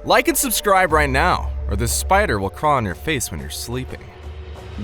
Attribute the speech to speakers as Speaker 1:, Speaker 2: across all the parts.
Speaker 1: Like and subscribe right now, or this spider will crawl on your face when you're sleeping.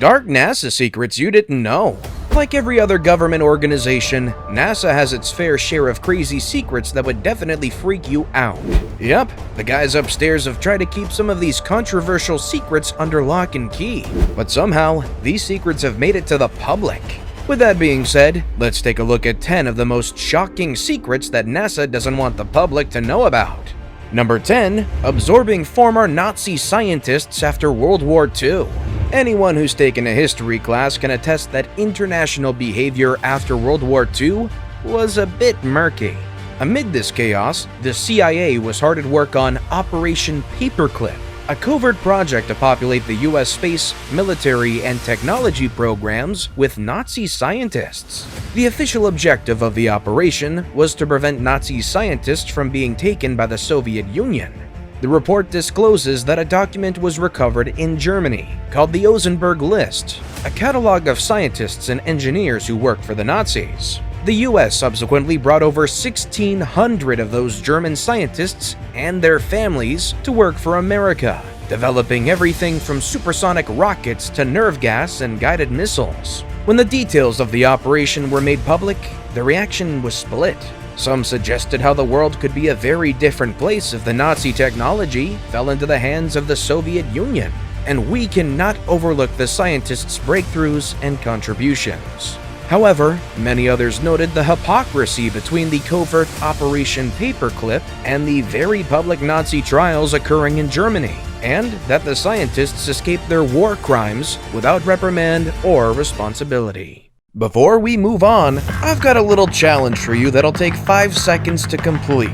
Speaker 2: Dark NASA secrets you didn't know. Like every other government organization, NASA has its fair share of crazy secrets that would definitely freak you out. Yep, the guys upstairs have tried to keep some of these controversial secrets under lock and key, but somehow, these secrets have made it to the public. With that being said, let's take a look at 10 of the most shocking secrets that NASA doesn't want the public to know about. Number 10. Absorbing former Nazi scientists after World War II. Anyone who's taken a history class can attest that international behavior after World War II was a bit murky. Amid this chaos, the CIA was hard at work on Operation Paperclip, a covert project to populate the US space, military, and technology programs with Nazi scientists. The official objective of the operation was to prevent Nazi scientists from being taken by the Soviet Union. The report discloses that a document was recovered in Germany called the Ozenberg List, a catalog of scientists and engineers who worked for the Nazis. The US subsequently brought over 1,600 of those German scientists and their families to work for America, developing everything from supersonic rockets to nerve gas and guided missiles. When the details of the operation were made public, the reaction was split. Some suggested how the world could be a very different place if the Nazi technology fell into the hands of the Soviet Union, and we cannot overlook the scientists' breakthroughs and contributions. However, many others noted the hypocrisy between the covert Operation Paperclip and the very public Nazi trials occurring in Germany, and that the scientists escaped their war crimes without reprimand or responsibility. Before we move on, I've got a little challenge for you that'll take 5 seconds to complete.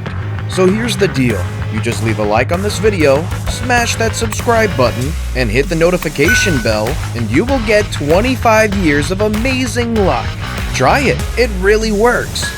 Speaker 2: So here's the deal. You just leave a like on this video, smash that subscribe button, and hit the notification bell, and you will get 25 years of amazing luck. Try it, it really works.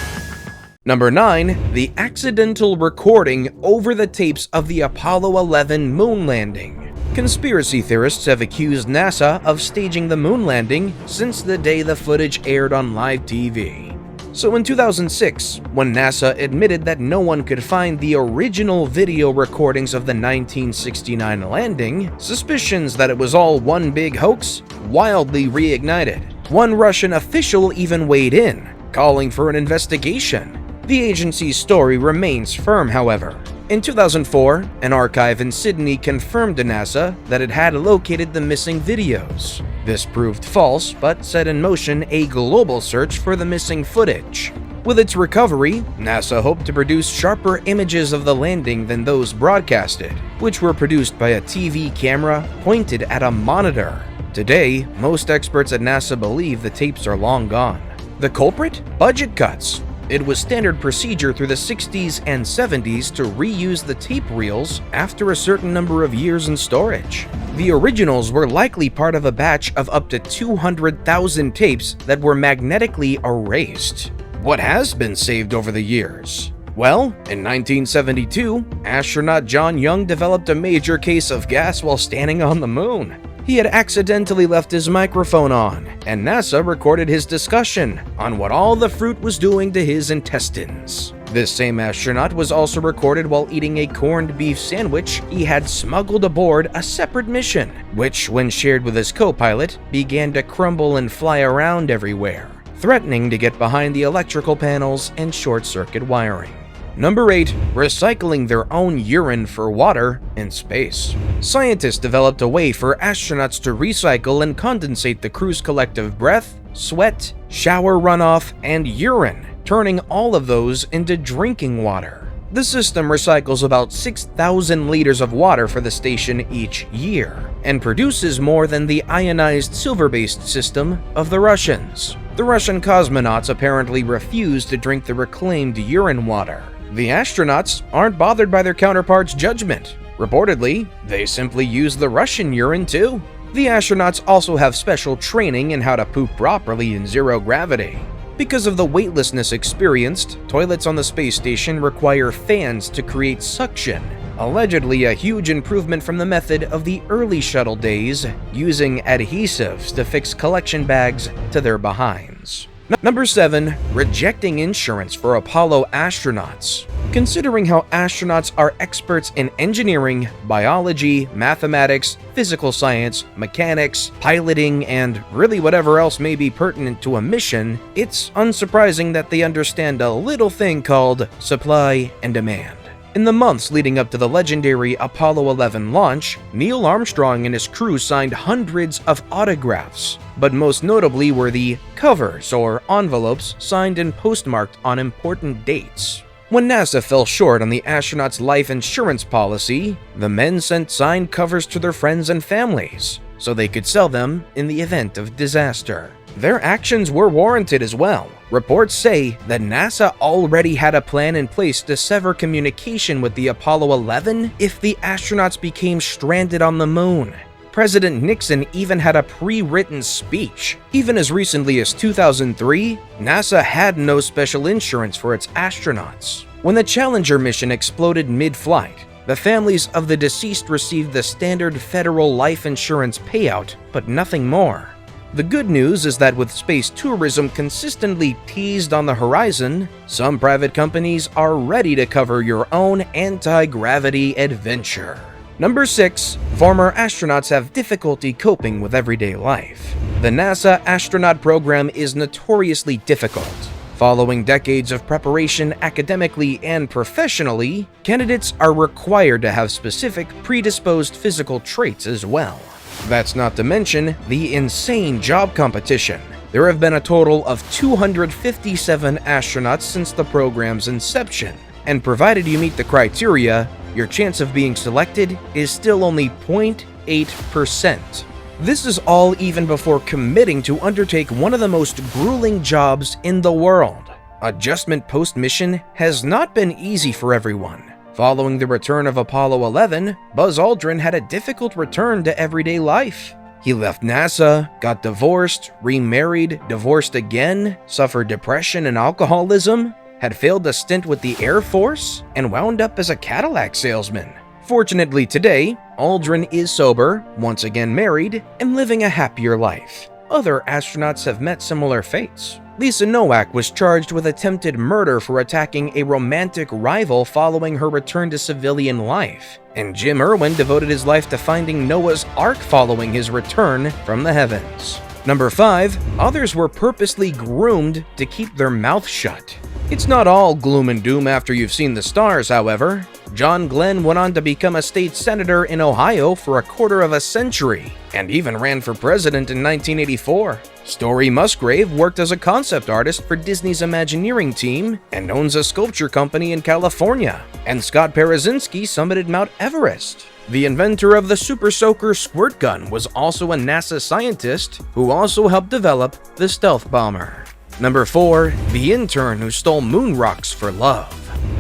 Speaker 2: Number 9. The accidental recording over the tapes of the Apollo 11 moon landing. Conspiracy theorists have accused NASA of staging the moon landing since the day the footage aired on live TV. So in 2006, when NASA admitted that no one could find the original video recordings of the 1969 landing, suspicions that it was all one big hoax wildly reignited. One Russian official even weighed in, calling for an investigation. The agency's story remains firm, however. In 2004, an archive in Sydney confirmed to NASA that it had located the missing videos. This proved false, but set in motion a global search for the missing footage. With its recovery, NASA hoped to produce sharper images of the landing than those broadcasted, which were produced by a TV camera pointed at a monitor. Today, most experts at NASA believe the tapes are long gone. The culprit? Budget cuts. It was standard procedure through the 60s and 70s to reuse the tape reels after a certain number of years in storage. The originals were likely part of a batch of up to 200,000 tapes that were magnetically erased. What has been saved over the years? Well, in 1972, astronaut John Young developed a major case of gas while standing on the moon. He had accidentally left his microphone on, and NASA recorded his discussion on what all the fruit was doing to his intestines. This same astronaut was also recorded while eating a corned beef sandwich he had smuggled aboard a separate mission, which, when shared with his co-pilot, began to crumble and fly around everywhere, threatening to get behind the electrical panels and short-circuit wiring. Number 8. Recycling their own urine for water in space. Scientists developed a way for astronauts to recycle and condensate the crew's collective breath, sweat, shower runoff, and urine, turning all of those into drinking water. The system recycles about 6,000 liters of water for the station each year, and produces more than the ionized silver-based system of the Russians. The Russian cosmonauts apparently refuse to drink the reclaimed urine water. The astronauts aren't bothered by their counterparts' judgment. Reportedly, they simply use the Russian urine too. The astronauts also have special training in how to poop properly in zero gravity. Because of the weightlessness experienced, toilets on the space station require fans to create suction, allegedly a huge improvement from the method of the early shuttle days using adhesives to fix collection bags to their behinds. Number 7. Rejecting insurance for Apollo astronauts. Considering how astronauts are experts in engineering, biology, mathematics, physical science, mechanics, piloting, and really whatever else may be pertinent to a mission, it's unsurprising that they understand a little thing called supply and demand. In the months leading up to the legendary Apollo 11 launch, Neil Armstrong and his crew signed hundreds of autographs, but most notably were the covers or envelopes signed and postmarked on important dates. When NASA fell short on the astronauts' life insurance policy, the men sent signed covers to their friends and families, so they could sell them in the event of disaster. Their actions were warranted as well. Reports say that NASA already had a plan in place to sever communication with the Apollo 11 if the astronauts became stranded on the moon. President Nixon even had a pre-written speech. Even as recently as 2003, NASA had no special insurance for its astronauts. When the Challenger mission exploded mid-flight, the families of the deceased received the standard federal life insurance payout, but nothing more. The good news is that with space tourism consistently teased on the horizon, some private companies are ready to cover your own anti-gravity adventure. Number 6. Former astronauts have difficulty coping with everyday life. The NASA astronaut program is notoriously difficult. Following decades of preparation academically and professionally, candidates are required to have specific predisposed physical traits as well. That's not to mention the insane job competition. There have been a total of 257 astronauts since the program's inception, and provided you meet the criteria, your chance of being selected is still only 0.8%. This is all even before committing to undertake one of the most grueling jobs in the world. Adjustment post-mission has not been easy for everyone. Following the return of Apollo 11, Buzz Aldrin had a difficult return to everyday life. He left NASA, got divorced, remarried, divorced again, suffered depression and alcoholism, had failed a stint with the Air Force, and wound up as a Cadillac salesman. Fortunately today, Aldrin is sober, once again married, and living a happier life. Other astronauts have met similar fates. Lisa Nowak was charged with attempted murder for attacking a romantic rival following her return to civilian life, and Jim Irwin devoted his life to finding Noah's Ark following his return from the heavens. Number 5. Others were purposely groomed to keep their mouth shut. It's not all gloom and doom after you've seen the stars, however. John Glenn went on to become a state senator in Ohio for a quarter of a century, and even ran for president in 1984. Story Musgrave worked as a concept artist for Disney's Imagineering team and owns a sculpture company in California. And Scott Parazynski summited Mount Everest. The inventor of the Super Soaker squirt gun was also a NASA scientist who also helped develop the stealth bomber. Number 4. The intern who stole moon rocks for love.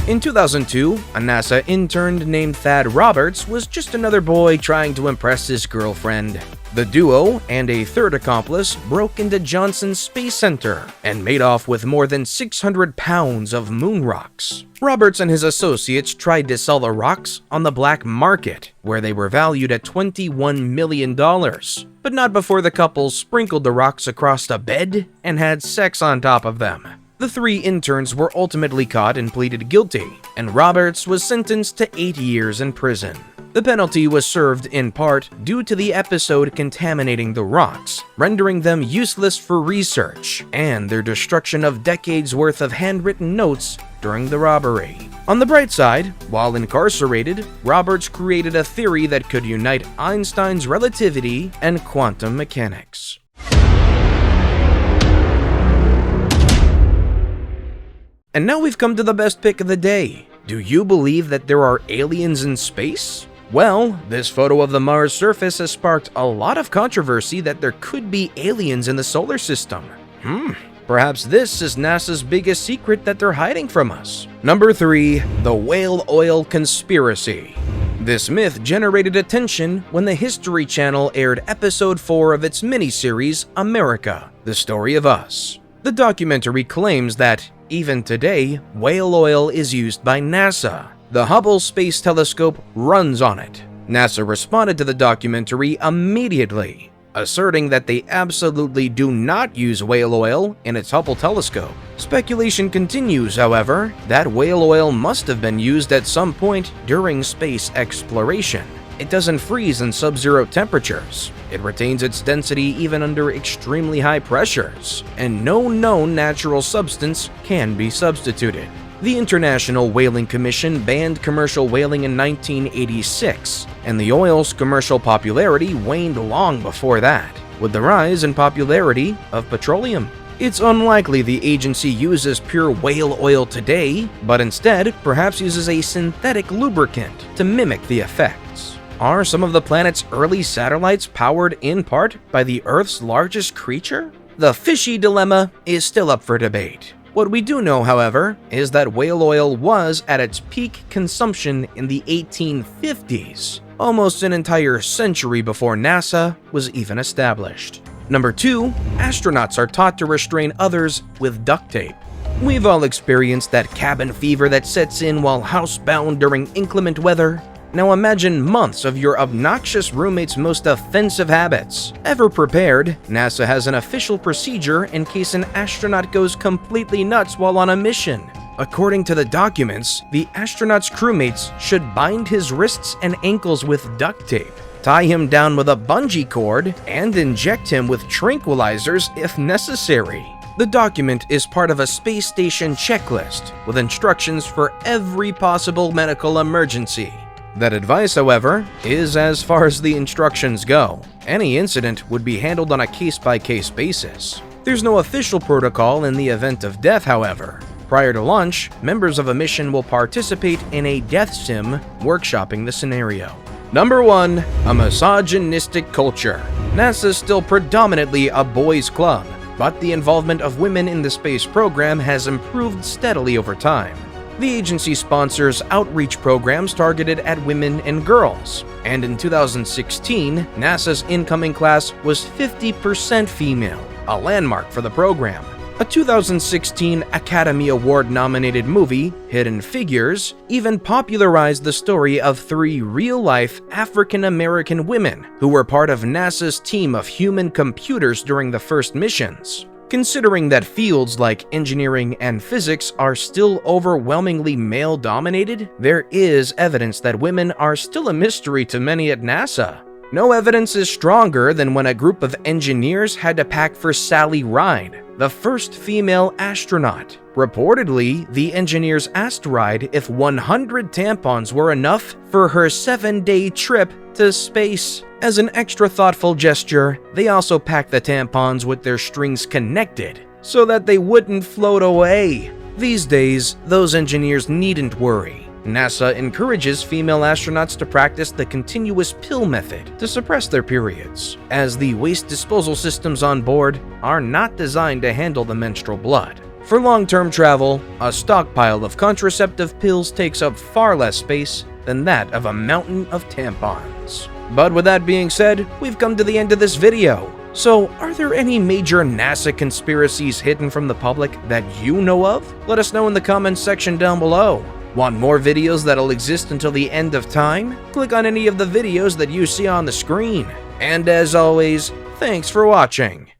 Speaker 2: In 2002, a NASA intern named Thad Roberts was just another boy trying to impress his girlfriend. The duo and a third accomplice broke into Johnson Space Center and made off with more than 600 pounds of moon rocks. Roberts and his associates tried to sell the rocks on the black market, where they were valued at $21 million. But not before the couple sprinkled the rocks across a bed and had sex on top of them. The 3 interns were ultimately caught and pleaded guilty, and Roberts was sentenced to 8 years in prison. The penalty was served in part due to the episode contaminating the rocks, rendering them useless for research, and their destruction of decades worth of handwritten notes during the robbery. On the bright side, while incarcerated, Roberts created a theory that could unite Einstein's relativity and quantum mechanics. And now we've come to the best pick of the day. Do you believe that there are aliens in space? Well, this photo of the Mars surface has sparked a lot of controversy that there could be aliens in the solar system. Perhaps this is NASA's biggest secret that they're hiding from us. Number 3. The whale oil conspiracy. This myth generated attention when the History Channel aired episode 4 of its miniseries, America, The Story of Us. The documentary claims that, even today, whale oil is used by NASA. The Hubble Space Telescope runs on it. NASA responded to the documentary immediately. asserting that they absolutely do not use whale oil in its Hubble telescope. Speculation continues, however, that whale oil must have been used at some point during space exploration. It doesn't freeze in sub-zero temperatures, it retains its density even under extremely high pressures, and no known natural substance can be substituted. The International Whaling Commission banned commercial whaling in 1986, and the oil's commercial popularity waned long before that, with the rise in popularity of petroleum. It's unlikely the agency uses pure whale oil today, but instead perhaps uses a synthetic lubricant to mimic the effects. Are some of the planet's early satellites powered in part by the Earth's largest creature? The fishy dilemma is still up for debate. What we do know, however, is that whale oil was at its peak consumption in the 1850s, almost an entire century before NASA was even established. Number 2, astronauts are taught to restrain others with duct tape. We've all experienced that cabin fever that sets in while housebound during inclement weather. Now imagine months of your obnoxious roommate's most offensive habits. Ever prepared, NASA has an official procedure in case an astronaut goes completely nuts while on a mission. According to the documents, the astronaut's crewmates should bind his wrists and ankles with duct tape, tie him down with a bungee cord, and inject him with tranquilizers if necessary. The document is part of a space station checklist with instructions for every possible medical emergency. That advice, however, is as far as the instructions go. Any incident would be handled on a case-by-case basis. There's no official protocol in the event of death, however. Prior to launch, members of a mission will participate in a death sim, workshopping the scenario. Number 1. A misogynistic culture. NASA's still predominantly a boys' club, but the involvement of women in the space program has improved steadily over time. The agency sponsors outreach programs targeted at women and girls, and in 2016, NASA's incoming class was 50% female, a landmark for the program. A 2016 Academy Award-nominated movie, Hidden Figures, even popularized the story of 3 real-life African-American women who were part of NASA's team of human computers during the first missions. Considering that fields like engineering and physics are still overwhelmingly male-dominated, there is evidence that women are still a mystery to many at NASA. No evidence is stronger than when a group of engineers had to pack for Sally Ride, the first female astronaut. Reportedly, the engineers asked Ride if 100 tampons were enough for her 7-day trip to space. As an extra thoughtful gesture, they also packed the tampons with their strings connected so that they wouldn't float away. These days, those engineers needn't worry. NASA encourages female astronauts to practice the continuous pill method to suppress their periods, as the waste disposal systems on board are not designed to handle the menstrual blood. For long-term travel, a stockpile of contraceptive pills takes up far less space than that of a mountain of tampons. But with that being said, we've come to the end of this video. So, are there any major NASA conspiracies hidden from the public that you know of? Let us know in the comments section down below. Want more videos that'll exist until the end of time? Click on any of the videos that you see on the screen. And as always, thanks for watching.